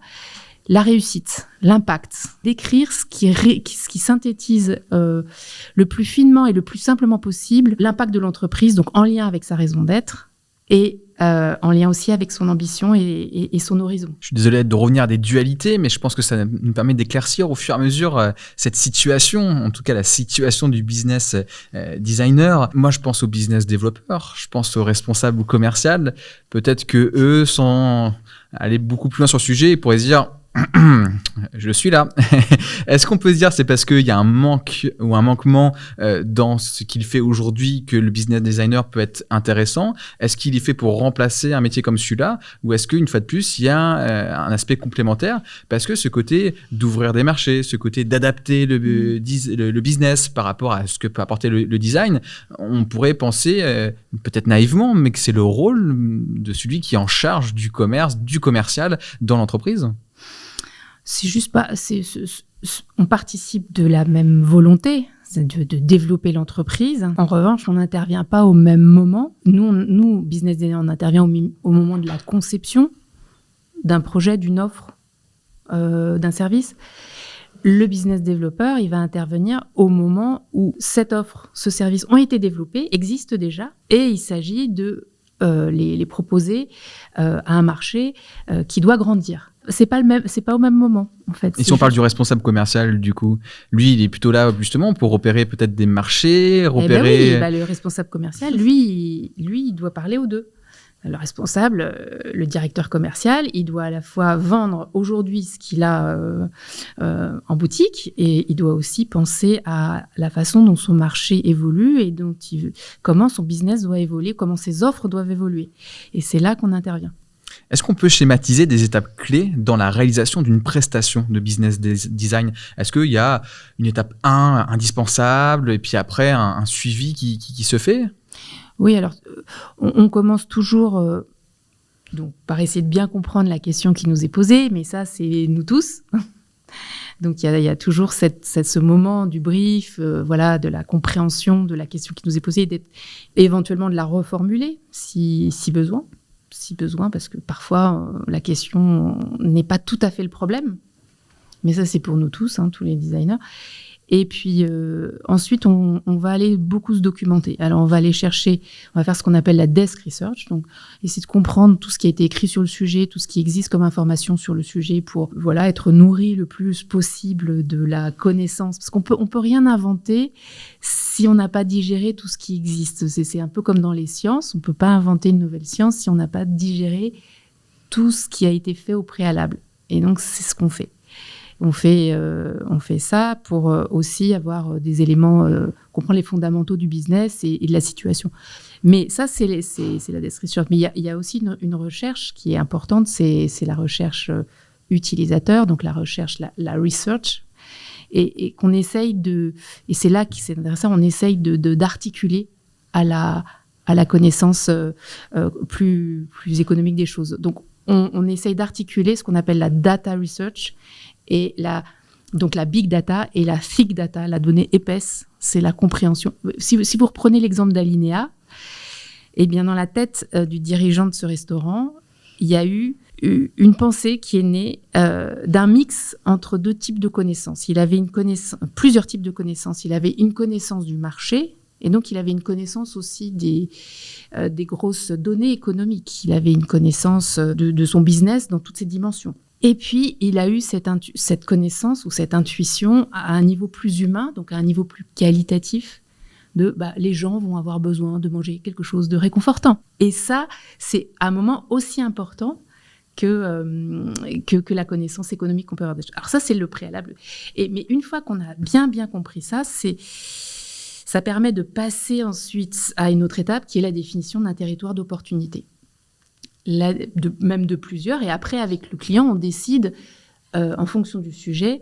la réussite, l'impact, décrire ce qui synthétise le plus finement et le plus simplement possible l'impact de l'entreprise, donc en lien avec sa raison d'être et en lien aussi avec son ambition et son horizon. Je suis désolé de revenir à des dualités, mais je pense que ça nous permet d'éclaircir au fur et à mesure cette situation, en tout cas la situation du business designer. Moi, je pense au business développeur, je pense aux responsables ou commerciaux. Peut-être que eux sont allés beaucoup plus loin sur le sujet et pourraient se dire je suis là. Est-ce qu'on peut se dire c'est parce qu'il y a un manque ou un manquement dans ce qu'il fait aujourd'hui que le business designer peut être intéressant? Est-ce qu'il est fait pour remplacer un métier comme celui-là? Ou est-ce qu'une fois de plus, il y a un aspect complémentaire? Parce que ce côté d'ouvrir des marchés, ce côté d'adapter le business par rapport à ce que peut apporter le design, on pourrait penser, peut-être naïvement, mais que c'est le rôle de celui qui est en charge du commerce, du commercial dans l'entreprise. C'est juste pas. On participe de la même volonté, c'est de développer l'entreprise. En revanche, on n'intervient pas au même moment. Nous, business designer, on intervient au moment de la conception d'un projet, d'une offre, d'un service. Le business developer, il va intervenir au moment où cette offre, ce service ont été développés, existent déjà, et il s'agit de les proposer à un marché qui doit grandir. C'est pas au même moment, en fait. Et si on parle du responsable commercial, du coup, lui, il est plutôt là, justement, pour repérer peut-être des marchés, repérer... le responsable commercial, lui, il doit parler aux deux. Le responsable, le directeur commercial, il doit à la fois vendre aujourd'hui ce qu'il a en boutique et il doit aussi penser à la façon dont son marché évolue et comment son business doit évoluer, comment ses offres doivent évoluer. Et c'est là qu'on intervient. Est-ce qu'on peut schématiser des étapes clés dans la réalisation d'une prestation de business design? Est-ce qu'il y a une étape 1 indispensable et puis après un suivi qui se fait? Oui, alors on commence toujours donc, par essayer de bien comprendre la question qui nous est posée, mais ça, c'est nous tous. Donc, il y a toujours ce moment du brief, de la compréhension de la question qui nous est posée, éventuellement de la reformuler si besoin, parce que parfois, la question n'est pas tout à fait le problème. Mais ça, c'est pour nous tous, tous les designers. Et puis ensuite, on va aller beaucoup se documenter. Alors, on va faire ce qu'on appelle la desk research, donc essayer de comprendre tout ce qui a été écrit sur le sujet, tout ce qui existe comme information sur le sujet pour être nourri le plus possible de la connaissance. Parce qu'on peut rien inventer si on n'a pas digéré tout ce qui existe. C'est un peu comme dans les sciences, on ne peut pas inventer une nouvelle science si on n'a pas digéré tout ce qui a été fait au préalable. Et donc, c'est ce qu'on fait. On fait ça pour aussi avoir des éléments, comprendre les fondamentaux du business et de la situation. Mais ça, c'est la description. Mais il y a aussi une recherche qui est importante, c'est la recherche utilisateur, donc la recherche, la research, et qu'on essaye et c'est là que c'est intéressant, on essaye d'articuler à la connaissance plus économique des choses. Donc, on essaye d'articuler ce qu'on appelle la data research et donc la big data et la thick data, la donnée épaisse, c'est la compréhension. Si vous reprenez l'exemple d'Alinéa, eh bien dans la tête du dirigeant de ce restaurant, il y a eu une pensée qui est née d'un mix entre deux types de connaissances. Il avait plusieurs types de connaissances. Il avait une connaissance du marché, et donc il avait une connaissance aussi des grosses données économiques. Il avait une connaissance de son business dans toutes ses dimensions. Et puis, il a eu cette connaissance ou cette intuition à un niveau plus humain, donc à un niveau plus qualitatif, les gens vont avoir besoin de manger quelque chose de réconfortant. Et ça, c'est un moment aussi important que la connaissance économique qu'on peut avoir. Alors ça, c'est le préalable. Mais une fois qu'on a bien compris ça, ça permet de passer ensuite à une autre étape qui est la définition d'un territoire d'opportunité. Même de plusieurs, et après, avec le client, on décide, en fonction du sujet,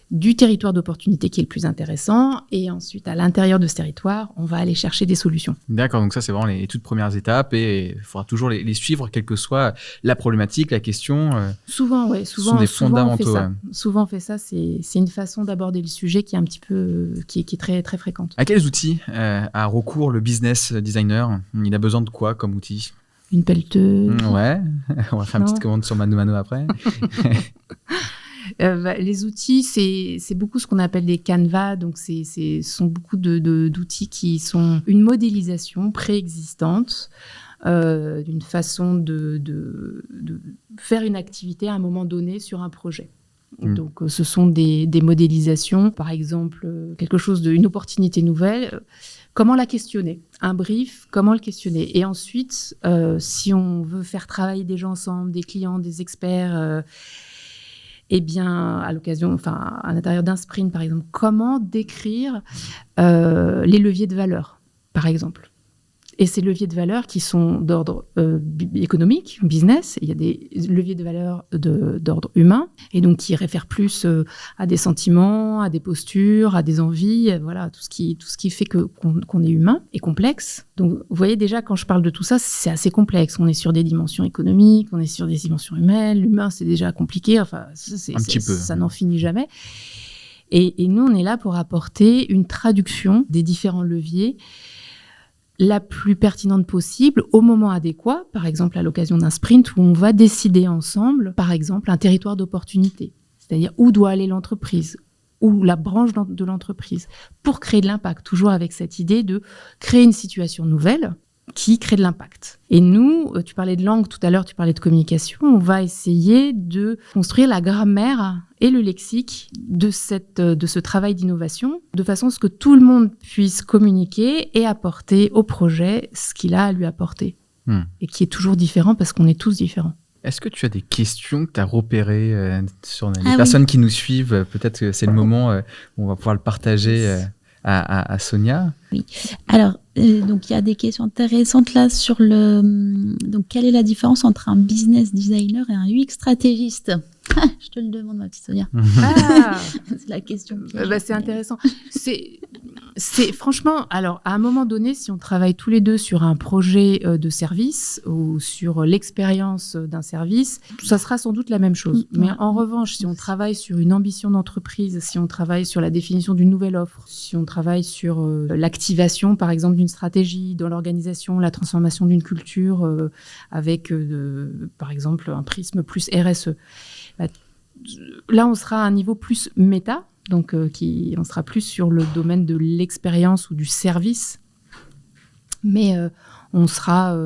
du territoire d'opportunité qui est le plus intéressant, et ensuite, à l'intérieur de ce territoire, on va aller chercher des solutions. D'accord, donc ça, c'est vraiment les toutes premières étapes, et il faudra toujours les suivre, quelle que soit la problématique, la question. Souvent, sont des fondamentaux. Souvent, on fait ça. C'est une façon d'aborder le sujet qui est un petit peu, qui est très, très fréquente. À quels outils a recours le business designer? Il a besoin de quoi comme outil? Une pelleteuse. Ouais, on va faire une petite commande sur Mano Mano après. Les outils, c'est beaucoup ce qu'on appelle des canevas. Donc, ce sont beaucoup d'outils qui sont une modélisation préexistante d'une façon de faire une activité à un moment donné sur un projet. Donc, ce sont des modélisations, par exemple, une opportunité nouvelle. Comment la questionner? Un brief, comment le questionner? Et ensuite, si on veut faire travailler des gens ensemble, des clients, des experts, eh bien, à l'intérieur d'un sprint, par exemple, comment décrire les leviers de valeur, par exemple? Et ces leviers de valeur qui sont d'ordre économique, business, il y a des leviers de valeur d'ordre humain, et donc qui réfèrent plus à des sentiments, à des postures, à des envies, tout ce qui fait qu'on est humain et complexe. Donc, vous voyez déjà, quand je parle de tout ça, c'est assez complexe. On est sur des dimensions économiques, on est sur des dimensions humaines. L'humain, c'est déjà compliqué. Enfin, ça n'en finit jamais. Et nous, on est là pour apporter une traduction des différents leviers la plus pertinente possible au moment adéquat, par exemple à l'occasion d'un sprint où on va décider ensemble, par exemple, un territoire d'opportunité, c'est-à-dire où doit aller l'entreprise, ou la branche de l'entreprise, pour créer de l'impact, toujours avec cette idée de créer une situation nouvelle qui crée de l'impact. Et nous, tu parlais de langue tout à l'heure, tu parlais de communication, on va essayer de construire la grammaire et le lexique de ce travail d'innovation, de façon à ce que tout le monde puisse communiquer et apporter au projet ce qu'il a à lui apporter. Et qui est toujours différent parce qu'on est tous différents. Est-ce que tu as des questions que tu as repérées sur les personnes qui nous suivent? Peut-être que c'est le moment où on va pouvoir le partager à Sonia. Oui. Alors, donc il y a des questions intéressantes là sur donc quelle est la différence entre un business designer et un UX stratégiste? Je te le demande, ma petite Sonia. C'est la question. C'est intéressant. C'est franchement, alors à un moment donné, si on travaille tous les deux sur un projet de service ou sur l'expérience d'un service, ça sera sans doute la même chose. Mais en revanche, si on travaille sur une ambition d'entreprise, si on travaille sur la définition d'une nouvelle offre, si on travaille sur l'activation, par exemple, d'une stratégie dans l'organisation, la transformation d'une culture avec, par exemple, un prisme plus RSE, là, on sera à un niveau plus méta. Donc, on sera plus sur le domaine de l'expérience ou du service. Mais on sera...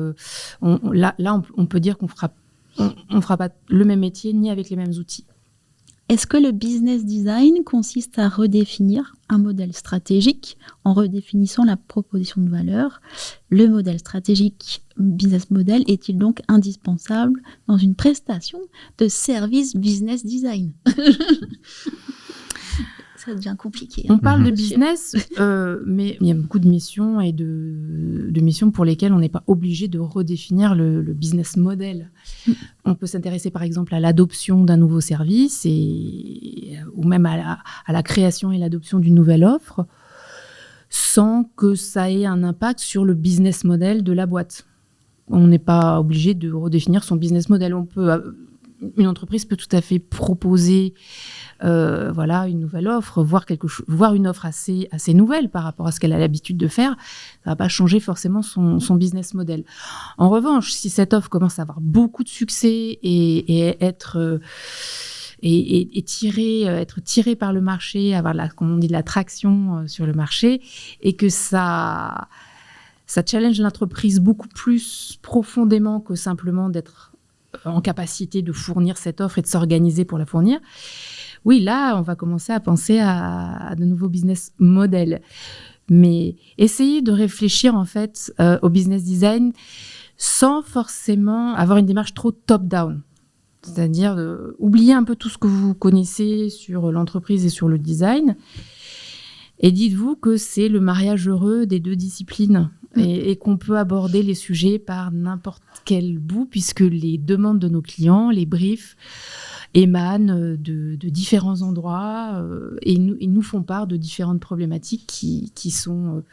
on peut dire qu'on ne fera pas le même métier ni avec les mêmes outils. Est-ce que le business design consiste à redéfinir un modèle stratégique en redéfinissant la proposition de valeur? Le modèle stratégique business model est-il donc indispensable dans une prestation de service business design? Ça devient compliqué. On parle de business, mais il y a beaucoup de missions et de missions pour lesquelles on n'est pas obligé de redéfinir le business model. On peut s'intéresser par exemple à l'adoption d'un nouveau service ou même à la création et l'adoption d'une nouvelle offre sans que ça ait un impact sur le business model de la boîte. On n'est pas obligé de redéfinir son business model. Une entreprise peut tout à fait proposer une nouvelle offre, voir une offre assez nouvelle par rapport à ce qu'elle a l'habitude de faire. Ça ne va pas changer forcément son business model. En revanche, si cette offre commence à avoir beaucoup de succès et être tirée par le marché, avoir comme on dit, de la traction sur le marché, et que ça challenge l'entreprise beaucoup plus profondément que simplement d'être en capacité de fournir cette offre et de s'organiser pour la fournir. Oui, là, on va commencer à penser à de nouveaux business models. Mais essayer de réfléchir, en fait, au business design sans forcément avoir une démarche trop top-down. C'est-à-dire oublier un peu tout ce que vous connaissez sur l'entreprise et sur le design. Et dites-vous que c'est le mariage heureux des deux disciplines et qu'on peut aborder les sujets par n'importe quel bout, puisque les demandes de nos clients, les briefs, émanent de différents endroits et nous font part de différentes problématiques qui sont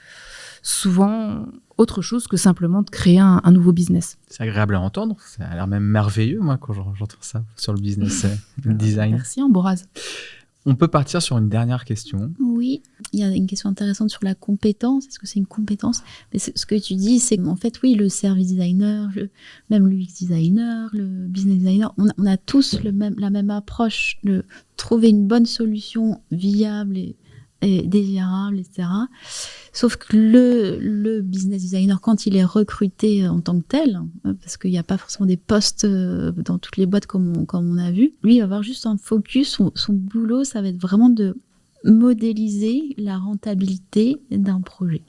souvent autre chose que simplement de créer un nouveau business. C'est agréable à entendre, ça a l'air même merveilleux, moi, quand j'entends ça sur le business design. Merci, Ambroise. On peut partir sur une dernière question. Oui, il y a une question intéressante sur la compétence. Est-ce que c'est une compétence? Mais ce que tu dis, c'est qu'en fait, oui, le service designer, même l'UX designer, le business designer, on a tous la même approche de trouver une bonne solution viable et désirable, etc. Sauf que le business designer, quand il est recruté en tant que tel, parce qu'il n'y a pas forcément des postes dans toutes les boîtes comme on a vu, lui, il va avoir juste un focus, son boulot, ça va être vraiment de modéliser la rentabilité d'un projet.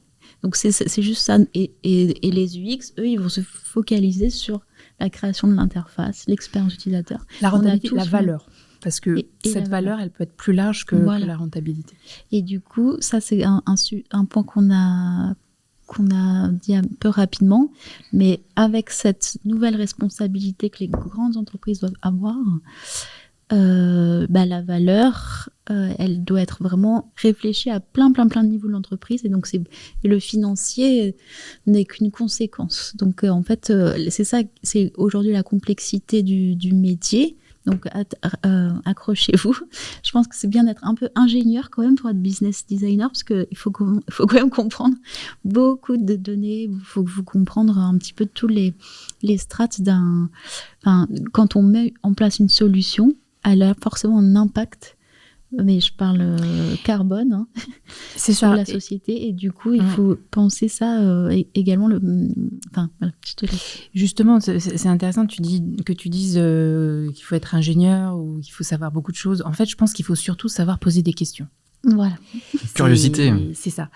Donc c'est juste ça. Et les UX, eux, ils vont se focaliser sur la création de l'interface, l'expérience utilisateur. La rentabilité, la valeur. Parce que cette valeur, elle peut être plus large que la rentabilité. Et du coup, ça, c'est un point qu'on a dit un peu rapidement. Mais avec cette nouvelle responsabilité que les grandes entreprises doivent avoir, la valeur, elle doit être vraiment réfléchie à plein de niveaux de l'entreprise. Et donc, le financier n'est qu'une conséquence. Donc, en fait, c'est ça, c'est aujourd'hui la complexité du métier. Donc, accrochez-vous. Je pense que c'est bien d'être un peu ingénieur quand même pour être business designer, parce qu'il faut quand même comprendre beaucoup de données. Il faut comprendre un petit peu tous les strates quand on met en place une solution, elle a forcément un impact Mais je parle carbone, hein, C'est sur ça. la société. Et du coup, il faut penser ça également. Enfin, voilà, je te laisse. Justement, c'est intéressant que tu dises qu'il faut être ingénieur ou qu'il faut savoir beaucoup de choses. En fait, je pense qu'il faut surtout savoir poser des questions. Voilà. Curiosité. C'est ça.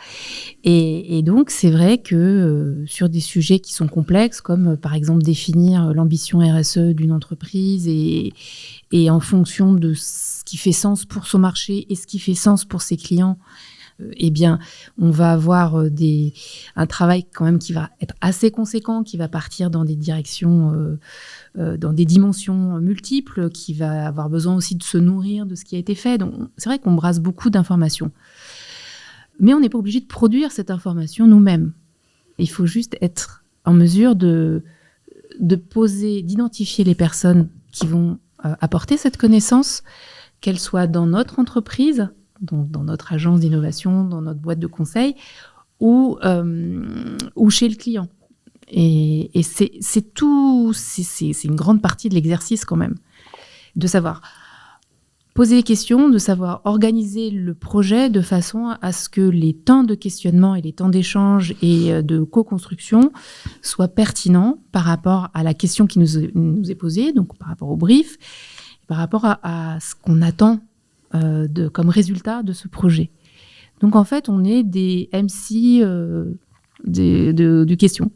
Et donc, c'est vrai que sur des sujets qui sont complexes, comme par exemple définir l'ambition RSE d'une entreprise et en fonction de ce qui fait sens pour son marché et ce qui fait sens pour ses clients, eh bien, on va avoir un travail quand même qui va être assez conséquent, qui va partir dans des directions, dans des dimensions multiples, qui va avoir besoin aussi de se nourrir de ce qui a été fait. Donc, c'est vrai qu'on brasse beaucoup d'informations. Mais on n'est pas obligé de produire cette information nous-mêmes. Il faut juste être en mesure de poser, d'identifier les personnes qui vont apporter cette connaissance, qu'elles soient dans notre entreprise, dans notre agence d'innovation, dans notre boîte de conseil, ou chez le client. Et c'est tout, c'est une grande partie de l'exercice quand même, de savoir poser les questions, de savoir organiser le projet de façon à ce que les temps de questionnement et les temps d'échange et de co-construction soient pertinents par rapport à la question qui nous est posée, donc par rapport au brief, par rapport à ce qu'on attend comme résultat de ce projet. Donc en fait, on est des MC du question.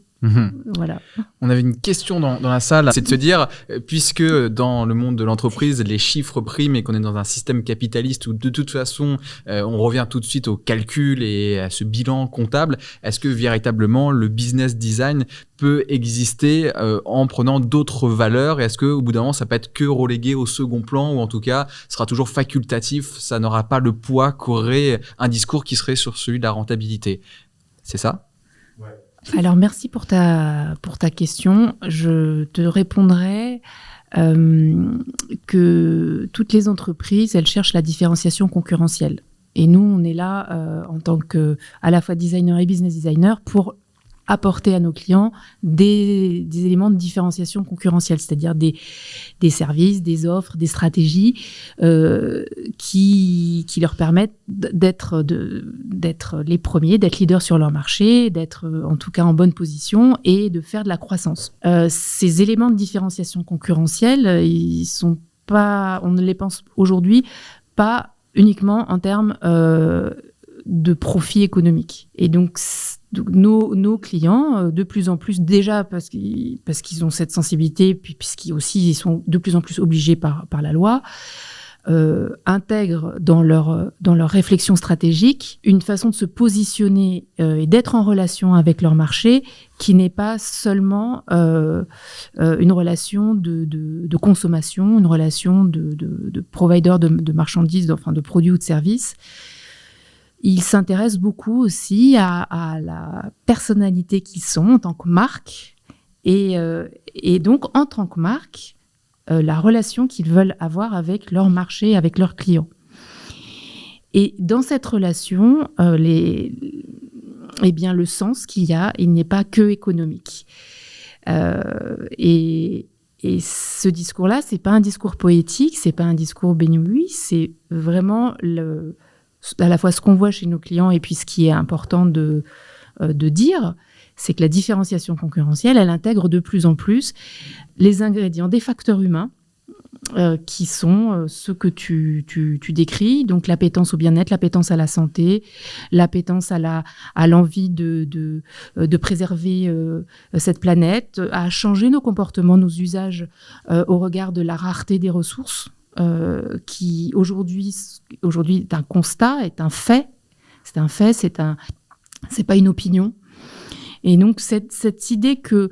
Voilà. On avait une question dans la salle, c'est de se dire, puisque dans le monde de l'entreprise, les chiffres priment et qu'on est dans un système capitaliste où de toute façon, on revient tout de suite au calcul et à ce bilan comptable, est-ce que véritablement le business design peut exister en prenant d'autres valeurs? Et est-ce qu'au bout d'un moment, ça peut être que relégué au second plan ou en tout cas, sera toujours facultatif, ça n'aura pas le poids qu'aurait un discours qui serait sur celui de la rentabilité? C'est ça? Ouais. Alors, merci pour ta question. Je te répondrai que toutes les entreprises, elles cherchent la différenciation concurrentielle. Et nous, on est là en tant que à la fois designer et business designer pour apporter à nos clients des éléments de différenciation concurrentielle, c'est-à-dire des services, des offres, des stratégies qui leur permettent d'être les premiers, d'être leaders sur leur marché, d'être en tout cas en bonne position et de faire de la croissance. Ces éléments de différenciation concurrentielle, on ne les pense aujourd'hui pas uniquement en termes de profit économique. Et donc nos clients, de plus en plus, déjà parce qu'ils ont cette sensibilité, puis puisqu'ils sont de plus en plus obligés par la loi, intègrent dans leur réflexion stratégique une façon de se positionner et d'être en relation avec leur marché qui n'est pas seulement une relation de consommation, une relation de provider de marchandises, enfin de produits ou de services. Ils s'intéressent beaucoup aussi à la personnalité qu'ils sont en tant que marque et donc en tant que marque, la relation qu'ils veulent avoir avec leur marché, avec leurs clients. Et dans cette relation, le sens qu'il y a, il n'est pas que économique. Et ce discours-là, c'est pas un discours poétique, c'est pas un discours béni-oui, c'est vraiment à la fois ce qu'on voit chez nos clients et puis ce qui est important de dire, c'est que la différenciation concurrentielle, elle intègre de plus en plus les ingrédients des facteurs humains qui sont ceux que tu décris, donc l'appétence au bien-être, l'appétence à la santé, l'appétence à l'envie de préserver cette planète, à changer nos comportements, nos usages au regard de la rareté des ressources, qui aujourd'hui est un constat, est un fait. C'est un fait, c'est pas une opinion. Et donc cette idée que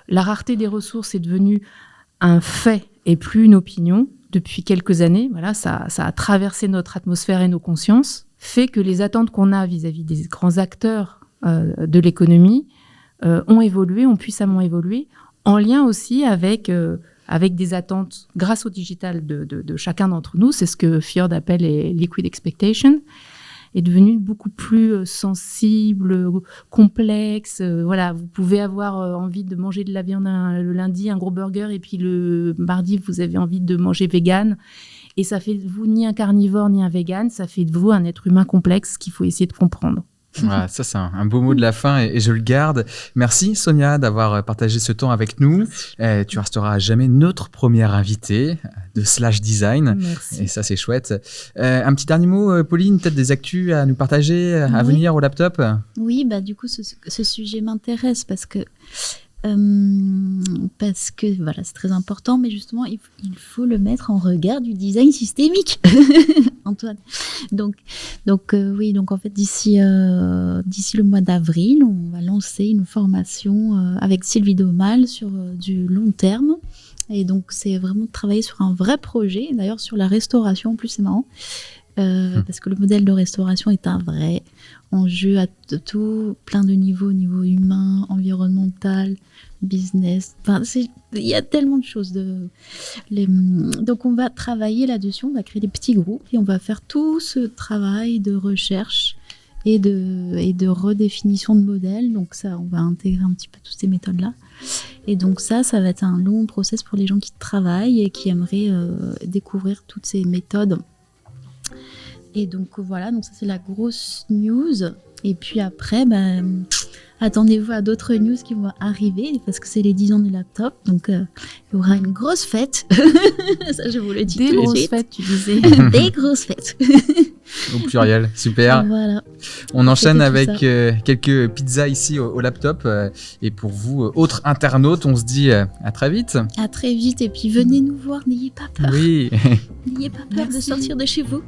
la rareté des ressources est devenue un fait et plus une opinion depuis quelques années, voilà, ça a traversé notre atmosphère et nos consciences, fait que les attentes qu'on a vis-à-vis des grands acteurs de l'économie ont évolué, ont puissamment évolué, en lien aussi avec des attentes grâce au digital de chacun d'entre nous. C'est ce que Fjord appelle les liquid expectations, est devenu beaucoup plus sensible, complexe. Voilà, vous pouvez avoir envie de manger de la viande le lundi, un gros burger, et puis le mardi, vous avez envie de manger vegan. Et ça fait de vous ni un carnivore ni un vegan, ça fait de vous un être humain complexe qu'il faut essayer de comprendre. Voilà, ça, c'est un beau mot de la fin et je le garde. Merci Sonia d'avoir partagé ce temps avec nous. Tu resteras à jamais notre première invitée de Slash Design. Merci. Et ça, c'est chouette. Un petit dernier mot, Pauline, peut-être des actus à nous partager à Oui. venir au laptop? Oui, du coup, ce sujet m'intéresse parce que voilà, c'est très important, mais justement, il faut le mettre en regard du design systémique, Antoine. Donc en fait, d'ici le mois d'avril, on va lancer une formation avec Sylvie Daumal sur du long terme. Et donc, c'est vraiment de travailler sur un vrai projet, d'ailleurs sur la restauration, en plus c'est marrant. Parce que le modèle de restauration est un vrai enjeu à tout, plein de niveaux, niveau humain, environnemental, business. Enfin, il y a tellement de choses. Donc, on va travailler là-dessus, on va créer des petits groupes et on va faire tout ce travail de recherche et de redéfinition de modèle. Donc ça, on va intégrer un petit peu toutes ces méthodes-là. Et donc ça va être un long process pour les gens qui travaillent et qui aimeraient découvrir toutes ces méthodes. Et donc voilà, donc ça c'est la grosse news. Et puis après, attendez-vous à d'autres news qui vont arriver parce que c'est les 10 ans du laptop. Donc il y aura une grosse fête. Ça je vous le dis Des tout de grosses suite. fêtes, tu disais. Des grosses fêtes. Au pluriel, super. Voilà. On enchaîne C'était tout avec quelques pizzas ici au laptop. Et pour vous, autres internautes, on se dit à très vite. À très vite et puis venez nous voir, n'ayez pas peur. Oui. N'ayez pas peur de Merci. sortir de chez vous.